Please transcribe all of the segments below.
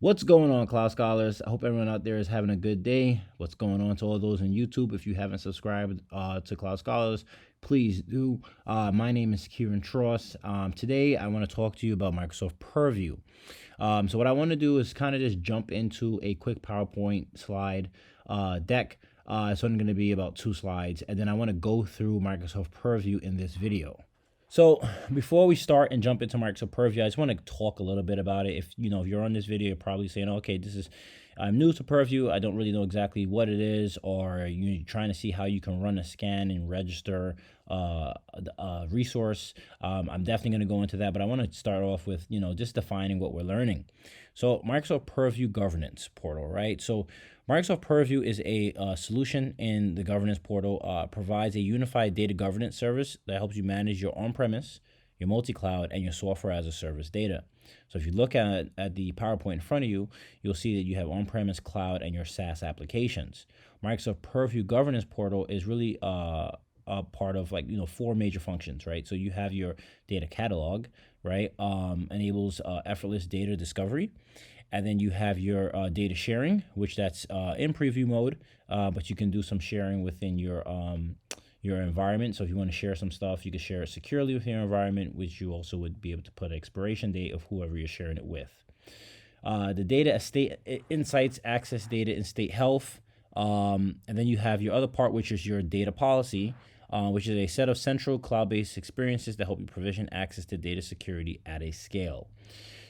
What's going on, Cloud Scholars? I hope everyone out there is having a good day. What's going on to all those in YouTube? If you haven't subscribed to Cloud Scholars, please do. My name is Kieran Tross. Today, I want to talk to you about Microsoft Purview. So what I want to do is kind of just jump into a quick PowerPoint slide deck. It's only going to be about 2 slides, and then I want to go through Microsoft Purview in this video. So before we start and jump into Microsoft Purview, I just want to talk a little bit about it. If you're on this video, you're probably saying, okay, I'm new to Purview. I don't really know exactly what it is, or you're trying to see how you can run a scan and register a resource. I'm definitely going to go into that, but I want to start off with, just defining what we're learning. So Microsoft Purview governance portal, right? So Microsoft Purview is a solution in the governance portal, provides a unified data governance service that helps you manage your on-premise, your multi-cloud, and your software as a service data. So if you look at the PowerPoint in front of you, you'll see that you have on-premise, cloud, and your SaaS applications. Microsoft Purview governance portal is really a part of 4 major functions, right? So you have your data catalog, right? Enables effortless data discovery. And then you have your data sharing, which that's in preview mode, but you can do some sharing within your environment. So if you want to share some stuff, you can share it securely with your environment, which you also would be able to put an expiration date of whoever you're sharing it with. The data estate insights, access data, and state health. And then you have your other part, which is your data policy, which is a set of central cloud-based experiences that help you provision access to data security at a scale.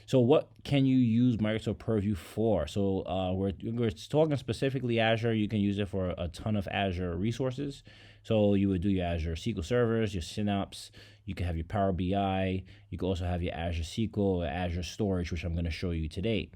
So what can you use Microsoft Purview for? So we're talking specifically Azure. You can use it for a ton of Azure resources. So you would do your Azure SQL servers, your Synapse. You can have your Power BI. You can also have your Azure SQL or Azure Storage, which I'm going to show you today.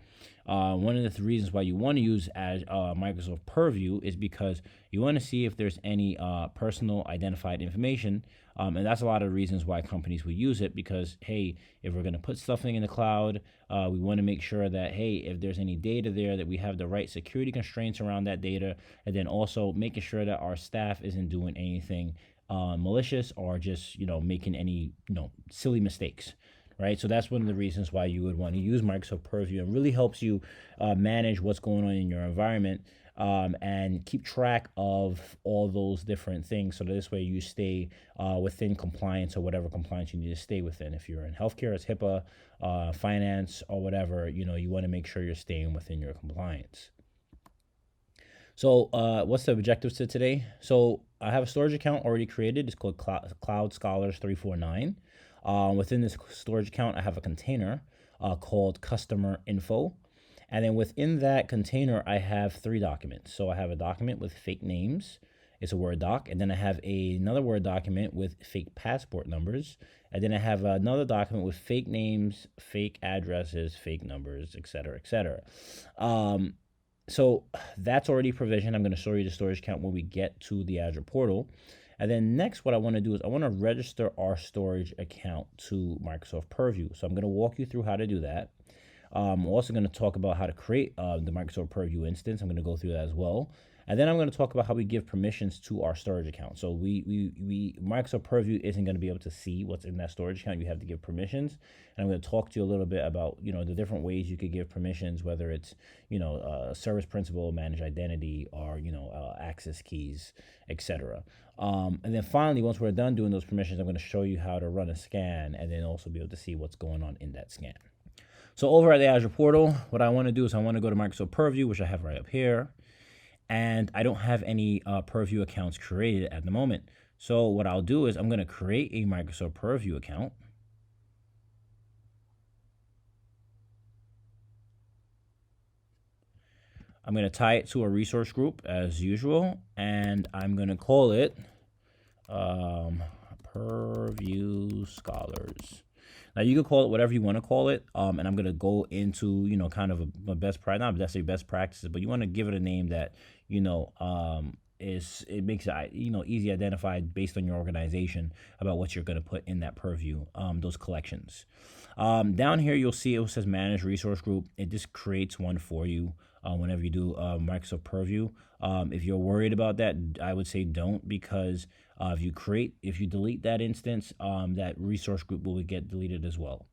One of the reasons why you want to use Microsoft Purview is because you want to see if there's any personal identified information. And that's a lot of reasons why companies would use it, because, hey, if we're going to put something in the cloud, we want to make sure that, hey, if there's any data there, that we have the right security constraints around that data, and then also making sure that our staff isn't doing anything malicious or just, making any, silly mistakes. Right, so that's one of the reasons why you would want to use Microsoft Purview. It really helps you manage what's going on in your environment and keep track of all those different things. So this way you stay within compliance or whatever compliance you need to stay within. If you're in healthcare, it's HIPAA, finance, or whatever. You want to make sure you're staying within your compliance. So what's the objectives to today? So I have a storage account already created. It's called Cloud Scholars 349. Within this storage account, I have a container called customer info. And then within that container, I have 3 documents. So I have a document with fake names. It's a Word doc. And then I have another Word document with fake passport numbers. And then I have another document with fake names, fake addresses, fake numbers, et cetera, et cetera. So that's already provisioned. I'm going to show you the storage account when we get to the Azure portal. And then next, what I want to do is I want to register our storage account to Microsoft Purview. So I'm going to walk you through how to do that. I'm also going to talk about how to create the Microsoft Purview instance. I'm going to go through that as well. And then I'm going to talk about how we give permissions to our storage account. So Microsoft Purview isn't going to be able to see what's in that storage account. You have to give permissions. And I'm going to talk to you a little bit about, the different ways you could give permissions, whether it's, service principal, manage identity, or, access keys, etc. And then finally, once we're done doing those permissions, I'm going to show you how to run a scan and then also be able to see what's going on in that scan. So over at the Azure portal, what I want to do is I want to go to Microsoft Purview, which I have right up here. And I don't have any Purview accounts created at the moment. So what I'll do is I'm going to create a Microsoft Purview account. I'm going to tie it to a resource group as usual, and I'm going to call it Purview Scholars. Now you can call it whatever you want to call it, and I'm going to go into kind of a best practice, not necessarily best practices, but you want to give it a name that it makes it easy identified based on your organization about what you're going to put in that Purview, those collections. Down here you'll see it says Manage Resource Group. It just creates one for you whenever you do Microsoft Purview. If you're worried about that, I would say don't, because if you delete that instance, that resource group will get deleted as well.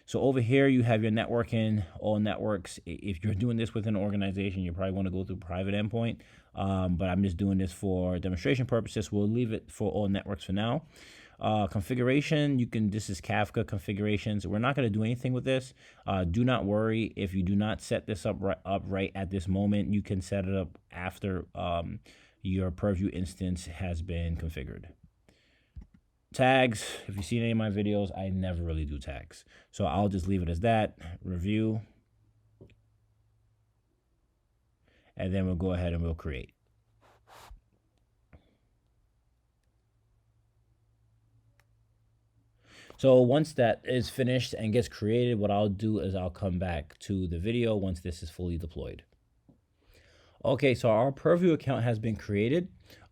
So over here, you have your networking, all networks. If you're doing this within an organization, you probably want to go through private endpoint. But I'm just doing this for demonstration purposes. We'll leave it for all networks for now. Configuration, this is Kafka configurations. We're not going to do anything with this. Do not worry if you do not set this up right at this moment. You can set it up after your Purview instance has been configured. Tags, if you've seen any of my videos, I never really do tags. So I'll just leave it as that, review, and then we'll go ahead and we'll create. So once that is finished and gets created, what I'll do is I'll come back to the video once this is fully deployed. Okay, so our Purview account has been created.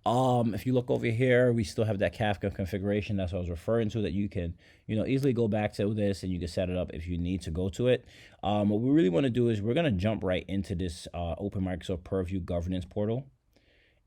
If you look over here, we still have that Kafka configuration. That's what I was referring to, that you can, easily go back to this and you can set it up if you need to go to it. What we really want to do is we're going to jump right into this Open Microsoft Purview governance portal.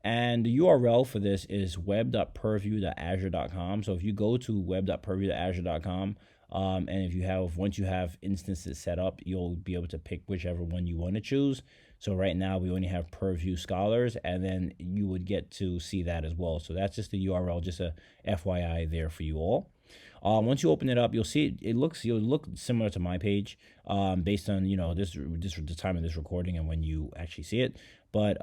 And the URL for this is web.purview.azure.com. So if you go to web.purview.azure.com, and once you have instances set up, you'll be able to pick whichever one you want to choose. So right now we only have Purview Scholars, and then you would get to see that as well. So that's just the URL, just a FYI there for you all. Once you open it up, you'll see you'll look similar to my page, based on the time of this recording and when you actually see it. But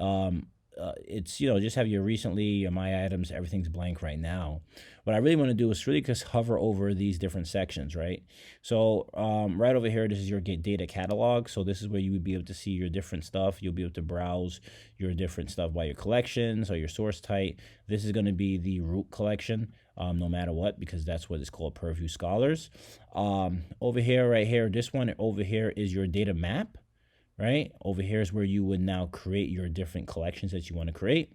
it's just have your recently, your my items, everything's blank right now. What I really want to do is really just hover over these different sections, right? So right over here, this is your data catalog. So this is where you would be able to see your different stuff. You'll be able to browse your different stuff by your collections or your source type. This is going to be the root collection, no matter what, because that's what it's called, Purview Scholars. Over here, right here, this one over here is your data map. Right over here is where you would now create your different collections that you want to create.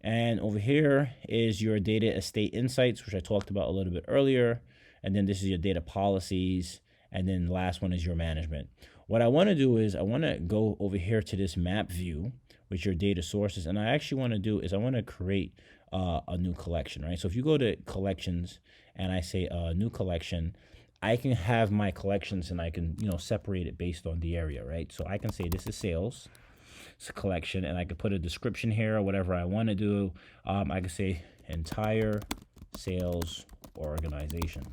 And over here is your data estate insights, which I talked about a little bit earlier. And then this is your data policies. And then the last one is your management. What I want to do is I want to go over here to this map view, which your data sources. And I actually want to do is I want to create a new collection, right? So if you go to collections and I say new collection, I can have my collections and I can, separate it based on the area, right? So I can say this is sales, it's a collection, and I can put a description here or whatever I want to do. I can say entire sales organization,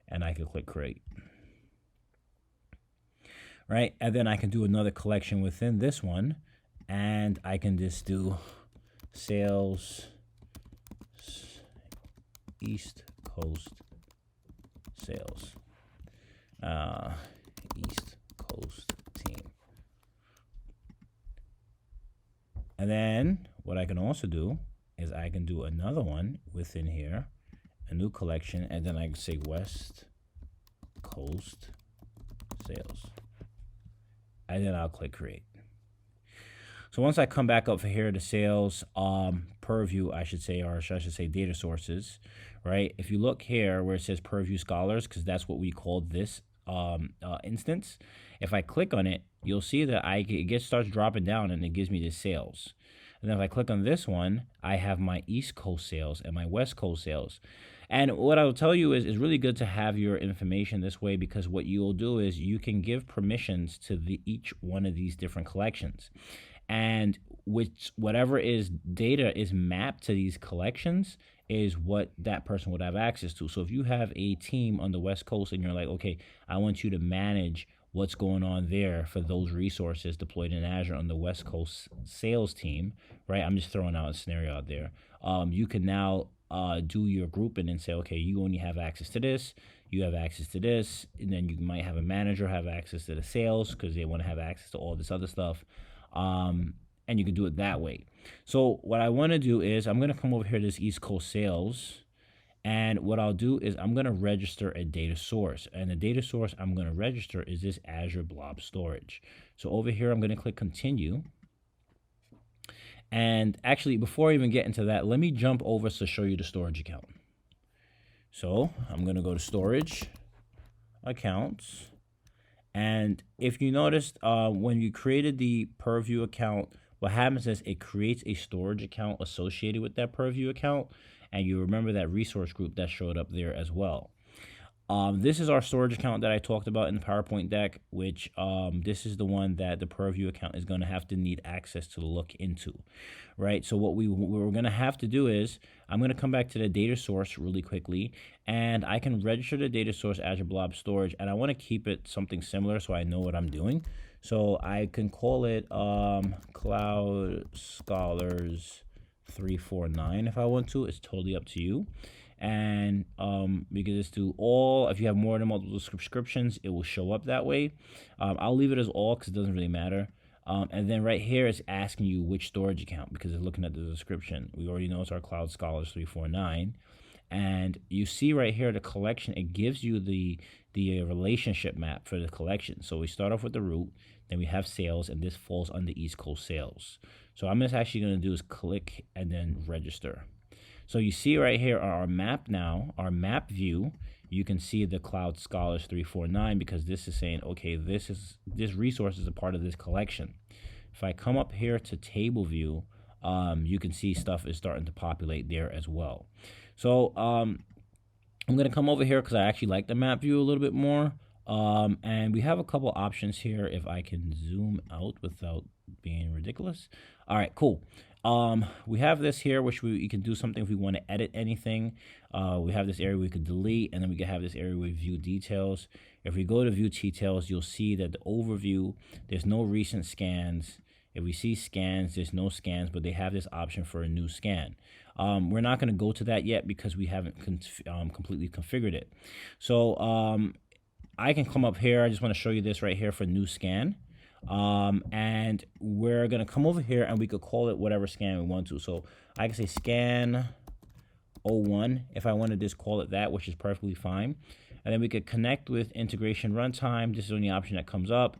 and I can click create. Right, and then I can do another collection within this one, and I can just do sales East Coast sales, East Coast team. And then what I can also do is I can do another one within here, a new collection, and then I can say West Coast sales, and then I'll click create. So once I come back up for here to sales Purview, I should say data sources, right? If you look here where it says Purview Scholars, because that's what we called this instance, if I click on it, you'll see that it starts dropping down and it gives me the sales. And then if I click on this one, I have my East Coast sales and my West Coast sales. And what I will tell you is it's really good to have your information this way, because what you'll do is you can give permissions to each one of these different collections. And whatever is data is mapped to these collections is what that person would have access to. So if you have a team on the West Coast and you're like, okay, I want you to manage what's going on there for those resources deployed in Azure on the West Coast sales team, right? I'm just throwing out a scenario out there. You can now do your grouping and say, okay, you only have access to this, you have access to this, and then you might have a manager have access to the sales because they want to have access to all this other stuff. And you can do it that way. So what I want to do is I'm going to come over here to this East Coast sales, and what I'll do is I'm going to register a data source, and the data source I'm going to register is this Azure Blob storage. So over here I'm going to click continue, and actually before I even get into that, let me jump over to show you the storage account. So I'm going to go to storage accounts. And if you noticed, when you created the Purview account, what happens is it creates a storage account associated with that Purview account. And you remember that resource group that showed up there as well. This is our storage account that I talked about in the PowerPoint deck, which this is the one that the Purview account is going to have to need access to look into, right? So what we're going to have to do is I'm going to come back to the data source really quickly, and I can register the data source Azure Blob Storage, and I want to keep it something similar so I know what I'm doing. So I can call it Cloud Scholars 349 if I want to. It's totally up to you. And we can just do all. If you have more than multiple subscriptions, it will show up that way. I'll leave it as all because it doesn't really matter. And then right here it's asking you which storage account because it's looking at the description. We already know it's our Cloud Scholars 349. And you see right here the collection, it gives you the relationship map for the collection. So we start off with the root, then we have sales, and this falls under East Coast sales. So I'm just actually going to do is click and then register. So you see right here our map now, our map view, you can see the Cloud Scholars 349 because this is saying, okay, this resource is a part of this collection. If I come up here to table view, you can see stuff is starting to populate there as well. So I'm going to come over here because I actually like the map view a little bit more. And we have a couple options here if I can zoom out without being ridiculous. All right, cool. We have this here, which we can do something if we want to edit anything. We have this area we could delete, and then we can have this area with view details. If we go to view details, you'll see that the overview, there's no recent scans. If we see scans, there's no scans, but they have this option for a new scan. We're not going to go to that yet because we haven't completely configured it. So I can come up here. I just want to show you this right here for new scan. And we're going to come over here and we could call it whatever scan we want to. So I can say scan 01 if I want to just call it that, which is perfectly fine. And then we could connect with integration runtime. This is the only option that comes up.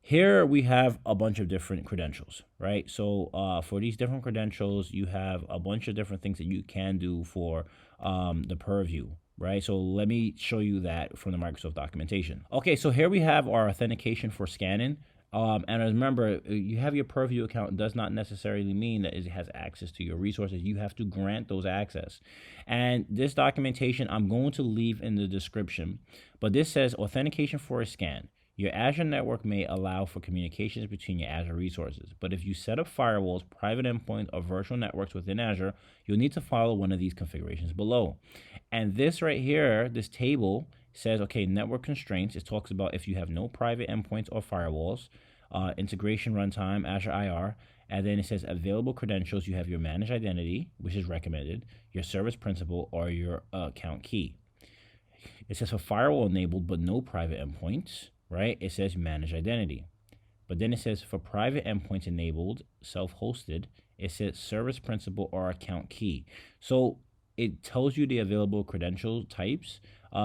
Here we have a bunch of different credentials, right? So for these different credentials, you have a bunch of different things that you can do for the Purview, right? So let me show you that from the Microsoft documentation. Okay, so here we have our authentication for scanning. And remember, you have your Purview account does not necessarily mean that it has access to your resources. You have to grant those access. And this documentation I'm going to leave in the description, but this says authentication for a scan. Your Azure network may allow for communications between your Azure resources, but if you set up firewalls, private endpoints, or virtual networks within Azure, you'll need to follow one of these configurations below. And this right here, this table says, okay, network constraints. It talks about if you have no private endpoints or firewalls, integration runtime, Azure IR, and then it says available credentials. You have your managed identity, which is recommended, your service principal, or your account key. It says for firewall enabled, but no private endpoints. Right? It says manage identity. But then it says for private endpoints enabled, self-hosted, it says service principal or account key. So it tells you the available credential types.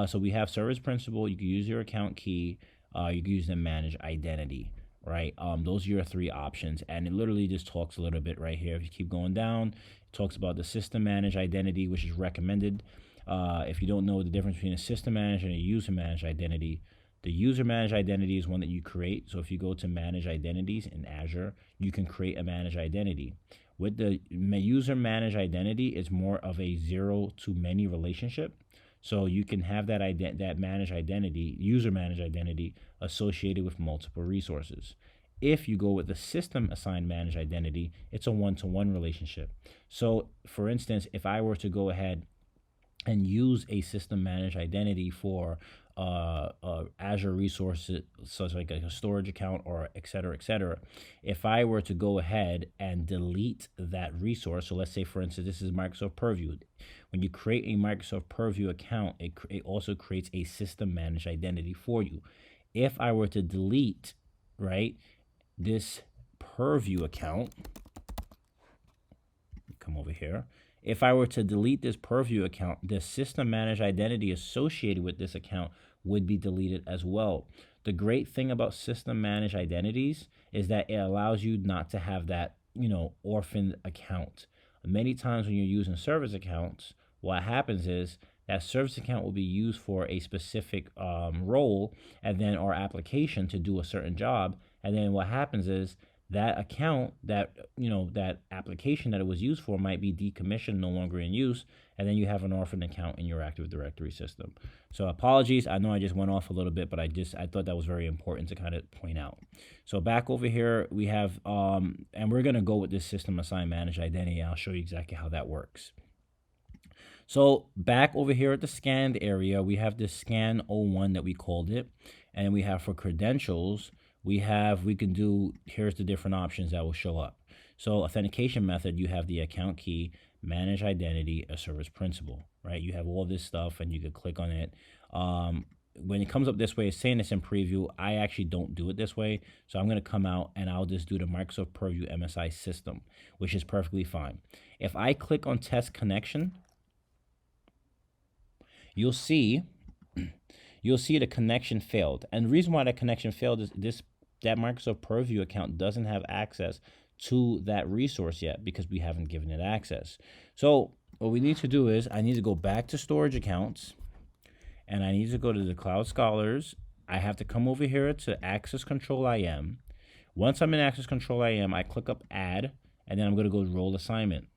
So we have service principal, you can use your account key, you can use the manage identity, right? Those are your three options. And it literally just talks a little bit right here. If you keep going down, it talks about the system manage identity, which is recommended. If you don't know the difference between a system managed and a user managed identity, the user managed identity is one that you create. So if you go to manage identities in Azure, you can create a managed identity. With the user managed identity, it's more of a zero to many relationship. So you can have that managed identity, user managed identity, associated with multiple resources. If you go with the system assigned managed identity, it's a one-to-one relationship. So for instance, if I were to go ahead and use a system managed identity for Azure resources, such like a storage account or et cetera, if I were to go ahead and delete that resource, so let's say, for instance, this is Microsoft Purview. When you create a Microsoft Purview account, it also creates a system managed identity for you. If I were to delete, right, this Purview account, come over here. If I were to delete this Purview account, the system managed identity associated with this account would be deleted as well. The great thing about system managed identities is that it allows you not to have that, orphaned account. Many times when you're using service accounts, what happens is that service account will be used for a specific role and then our application to do a certain job. And then what happens is that account, that that application that it was used for might be decommissioned, no longer in use, and then you have an orphan account in your Active Directory system. So apologies, I know I just went off a little bit, but I thought that was very important to kind of point out. So back over here we have and we're gonna go with this system assign manage identity. I'll show you exactly how that works. So back over here at the scanned area, we have this scan 01 that we called it, and we have for credentials, we can do, here's the different options that will show up. So authentication method, you have the account key, manage identity, a service principal, right? You have all this stuff and you can click on it. When it comes up this way, it's saying it's in preview. I actually don't do it this way. So I'm going to come out and I'll just do the Microsoft Purview MSI system, which is perfectly fine. If I click on test connection, you'll see the connection failed. And the reason why that connection failed is that Microsoft Purview account doesn't have access to that resource yet because we haven't given it access. So what we need to do is I need to go back to storage accounts and I need to go to the Cloud Scholars. I have to come over here to Access Control IM. Once I'm in Access Control IM, I click up Add, and then I'm going to go to Role Assignment.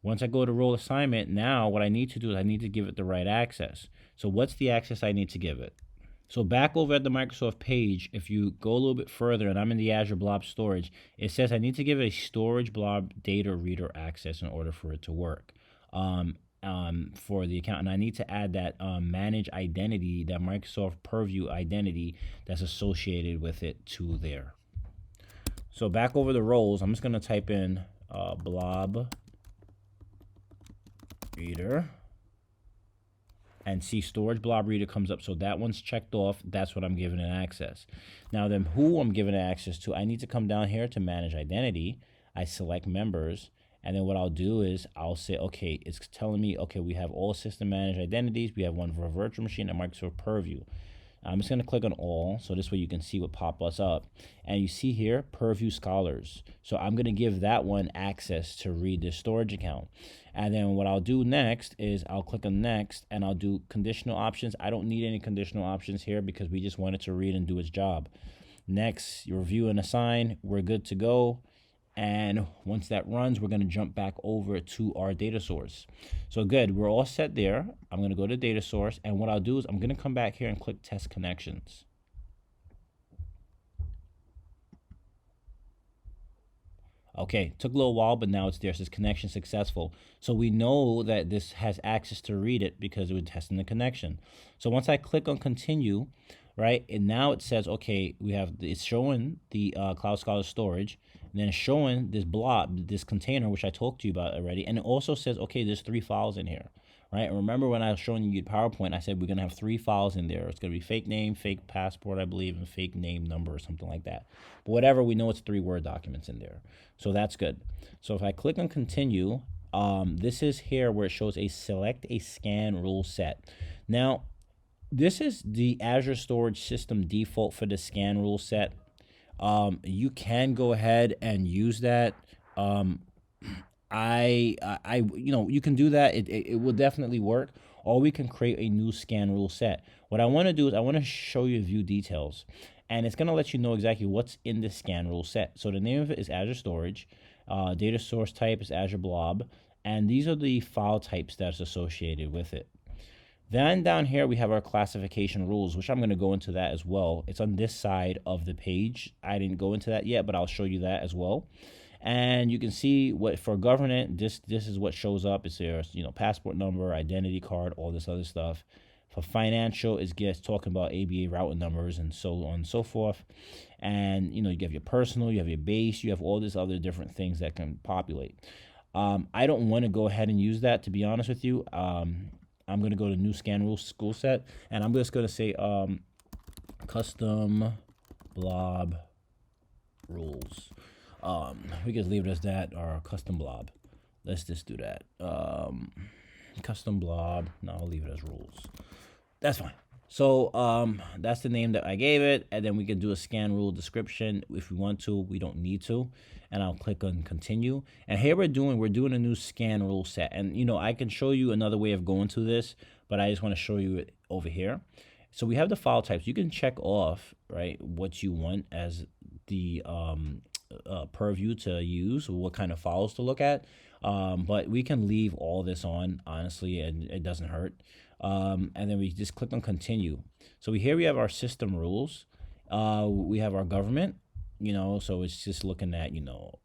Once I go to role assignment, now what I need to do is I need to give it the right access. So what's the access I need to give it? So back over at the Microsoft page, if you go a little bit further, and I'm in the Azure Blob storage, it says I need to give it a storage blob data reader access in order for it to work for the account. And I need to add that manage identity, that Microsoft Purview identity that's associated with it to there. So back over the roles, I'm just going to type in blob reader and see storage blob reader comes up. So that one's checked off. That's what I'm giving it access. Now then, who I'm giving it access to, I need to come down here to manage identity. I select members, and then what I'll do is I'll say, okay, it's telling me, okay, we have all system managed identities. We have one for a virtual machine and Microsoft Purview. I'm just going to click on all, so this way you can see what pop us up. And you see here, Purview Scholars. So I'm going to give that one access to read this storage account. And then what I'll do next is I'll click on next and I'll do conditional options. I don't need any conditional options here because we just want it to read and do its job. Next, review and assign. We're good to go. And once that runs, we're going to jump back over to our data source. So good, we're all set there. I'm going to go to data source, and what I'll do is I'm going to come back here and click test connections. Okay, took a little while, but now it's there. It says connection successful. So we know that this has access to read it because it was testing the connection. So once I click on continue, right, and now it says, okay, it's showing the Cloud Scholar storage, and then it's showing this blob, this container, which I talked to you about already, and it also says, okay, there's 3 files in here, right? And remember when I was showing you PowerPoint, I said we're going to have 3 files in there. It's going to be fake name, fake passport, I believe, and fake name number or something like that. But whatever, we know it's 3 Word documents in there. So that's good. So if I click on continue, this is here where it shows a select a scan rule set. Now, this is the Azure Storage System default for the scan rule set. You can go ahead and use that. You can do that. It will definitely work. Or we can create a new scan rule set. What I want to do is I want to show you view details, and it's going to let you know exactly what's in the scan rule set. So the name of it is Azure Storage. Data source type is Azure Blob, and these are the file types that's associated with it. Then down here we have our classification rules, which I'm going to go into that as well. It's on this side of the page. I didn't go into that yet, but I'll show you that as well. And you can see what for government, this is what shows up. It's there, passport number, identity card, all this other stuff. For financial, it's talking about ABA routing numbers and so on and so forth. And you have your personal, you have your base, you have all these other different things that can populate. I don't want to go ahead and use that, to be honest with you. I'm going to go to new scan rules school set, and I'm just going to say custom blob rules. We can leave it as that, or custom blob. Let's just do that. Custom blob. No, I'll leave it as rules. That's fine. So that's the name that I gave it, and then we can do a scan rule description if we want to. We don't need to, and I'll click on continue. And here we're doing a new scan rule set, and I can show you another way of going to this, but I just want to show you it over here. So we have the file types. You can check off, right, what you want as the purview to use, what kind of files to look at. But we can leave all this on, honestly, and it doesn't hurt. And then we just click on continue. So here we have our system rules. We have our government, so it's just looking at,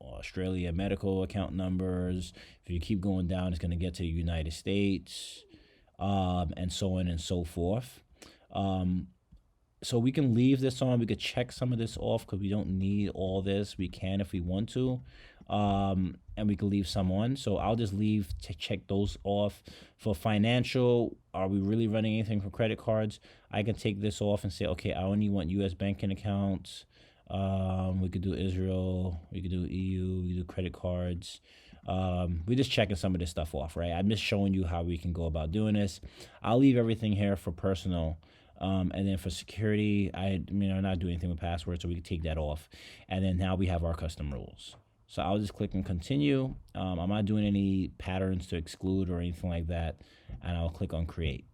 Australia medical account numbers. If you keep going down, it's going to get to the United States, and so on and so forth. So we can leave this on. We could check some of this off because we don't need all this. We can if we want to. And we can leave some on. So I'll just leave to check those off. For financial, are we really running anything for credit cards? I can take this off and say, okay, I only want U.S. banking accounts. We could do Israel. We could do EU. We could do credit cards. We're just checking some of this stuff off, right? I'm just showing you how we can go about doing this. I'll leave everything here for personal. And then for security, I'm not doing anything with passwords, so we can take that off. And then now we have our custom rules. So I'll just click on continue. I'm not doing any patterns to exclude or anything like that. And I'll click on create.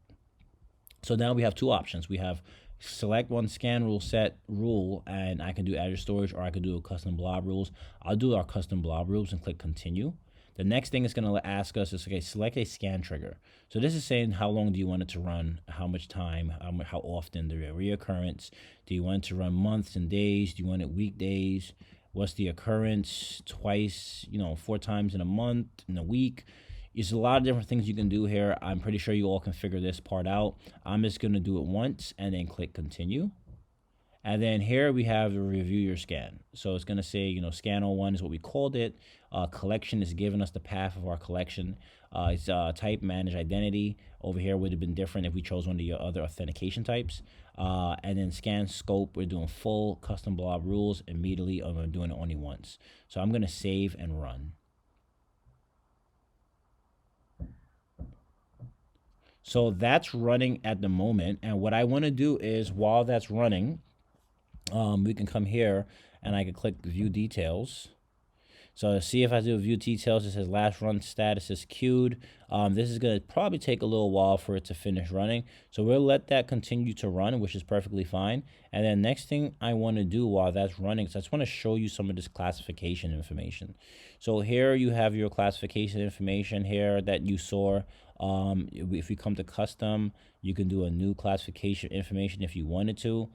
So now we have two options. We have select one scan rule set rule, and I can do Azure storage, or I could do a custom blob rules. I'll do our custom blob rules and click continue. The next thing it's going to ask us is, okay, select a scan trigger. So this is saying how long do you want it to run, how much time, how often, the reoccurrence. Do you want it to run months and days? Do you want it weekdays? What's the occurrence? Twice, 4 times in a month, in a week. There's a lot of different things you can do here. I'm pretty sure you all can figure this part out. I'm just going to do it once and then click continue. And then here we have the review your scan. So it's going to say, scan 01 is what we called it. Collection is giving us the path of our collection. It's type manage identity. Over here would have been different if we chose one of the other authentication types. And then scan scope, we're doing full custom blob rules immediately, or I'm doing it only once. So I'm going to save and run. So that's running at the moment. And what I want to do is, while that's running, we can come here and I can click view details. So see, if I do view details, it says last run status is queued. This is going to probably take a little while for it to finish running. So we'll let that continue to run, which is perfectly fine. And then next thing I want to do while that's running is I just want to show you some of this classification information. So here you have your classification information here that you saw. If you come to custom, you can do a new classification information if you wanted to,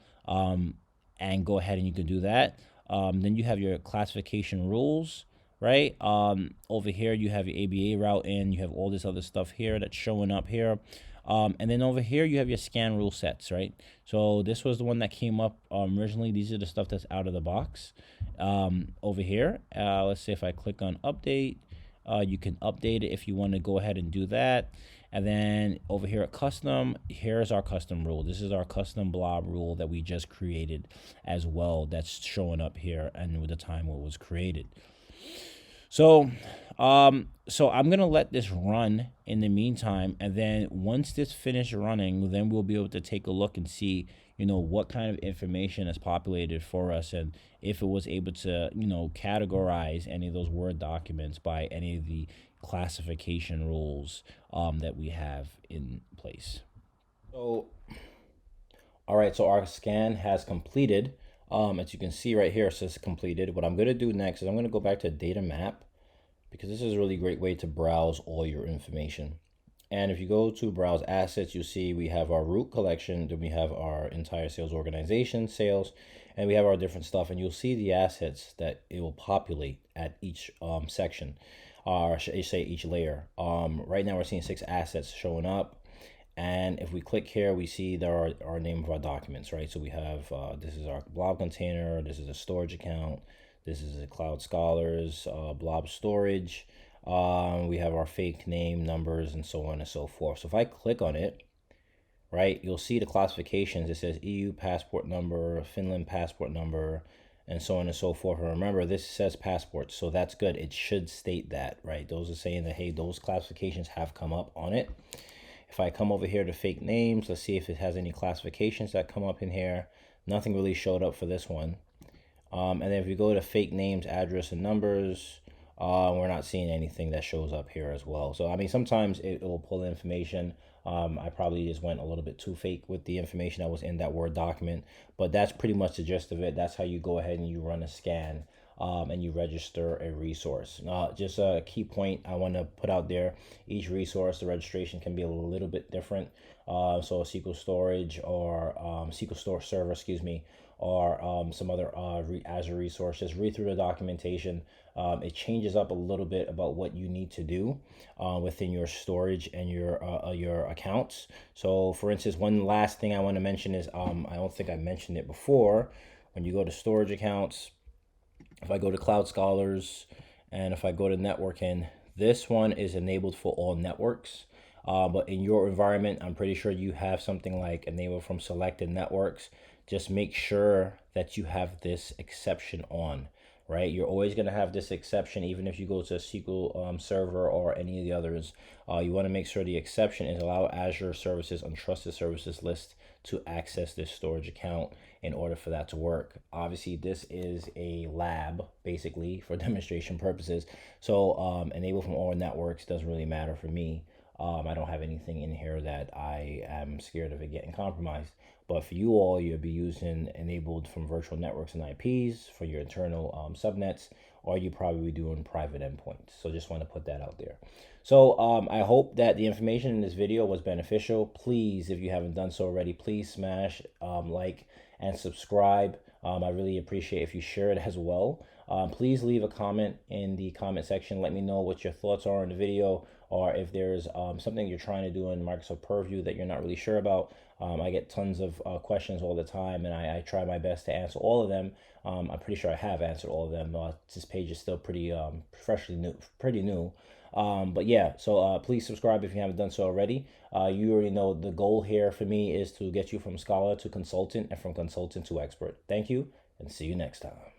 and go ahead and you can do that. Then you have your classification rules, right? Over here you have your ABA route in, you have all this other stuff here that's showing up here. And then over here you have your scan rule sets, right? So this was the one that came up originally. These are the stuff that's out of the box. Over here, let's say if I click on update, you can update it if you want to go ahead and do that. And then over here at custom, here's our custom rule. This is our custom blob rule that we just created as well. That's showing up here and with the time it was created. So, I'm going to let this run in the meantime. And then once this finishes running, then we'll be able to take a look and see, what kind of information is populated for us, and if it was able to, categorize any of those Word documents by any of the classification rules that we have in place. So, all right, so our scan has completed. As you can see right here, it says completed. What I'm going to do next is I'm going to go back to data map, because this is a really great way to browse all your information. And if you go to browse assets, you'll see we have our root collection, then we have our entire sales organization, sales, and we have our different stuff. And you'll see the assets that it will populate at each section, or should I say each layer. Right now we're seeing 6 assets showing up. And if we click here, we see there are our name of our documents, right? So we have, this is our blob container, this is a storage account, this is a Cloud Scholars, blob storage. We have our fake name, numbers, and so on and so forth. So if I click on it, right, you'll see the classifications. It says EU passport number, Finland passport number, and so on and so forth. And remember, this says passports, so that's good. It should state that, right? Those are saying that, hey, those classifications have come up on it. If I come over here to fake names, let's see if it has any classifications that come up in here. Nothing really showed up for this one. And then if you go to fake names, address, and numbers, we're not seeing anything that shows up here as well. So I mean, sometimes it will pull information. I probably just went a little bit too fake with the information that was in that Word document, but that's pretty much the gist of it. That's how you go ahead and you run a scan, and you register a resource. Just a key point I want to put out there: each resource, the registration can be a little bit different. So SQL storage or SQL Store server, excuse me, or some other Azure resources. Read through the documentation. It changes up a little bit about what you need to do within your storage and your accounts. So, for instance, one last thing I want to mention is I don't think I mentioned it before. When you go to storage accounts, if I go to Cloud Scholars and if I go to networking, this one is enabled for all networks. But in your environment, I'm pretty sure you have something like enabled from selected networks. Just make sure that you have this exception on, right? You're always going to have this exception, even if you go to a SQL server or any of the others. You want to make sure the exception is allow Azure services untrusted services list to access this storage account in order for that to work. Obviously, this is a lab, basically, for demonstration purposes. So enable from all networks doesn't really matter for me. I don't have anything in here that I am scared of it getting compromised. But for you all, you'll be using enabled from virtual networks and IPs for your internal subnets, or you probably be doing private endpoints. So just want to put that out there. So I hope that the information in this video was beneficial. Please, if you haven't done so already, please smash like and subscribe. I really appreciate if you share it as well. Please leave a comment in the comment section. Let me know what your thoughts are on the video, or if there's something you're trying to do in Microsoft Purview that you're not really sure about. I get tons of questions all the time, and I try my best to answer all of them. I'm pretty sure I have answered all of them. This page is still pretty pretty new. But yeah, so please subscribe if you haven't done so already. You already know the goal here for me is to get you from scholar to consultant and from consultant to expert. Thank you, and see you next time.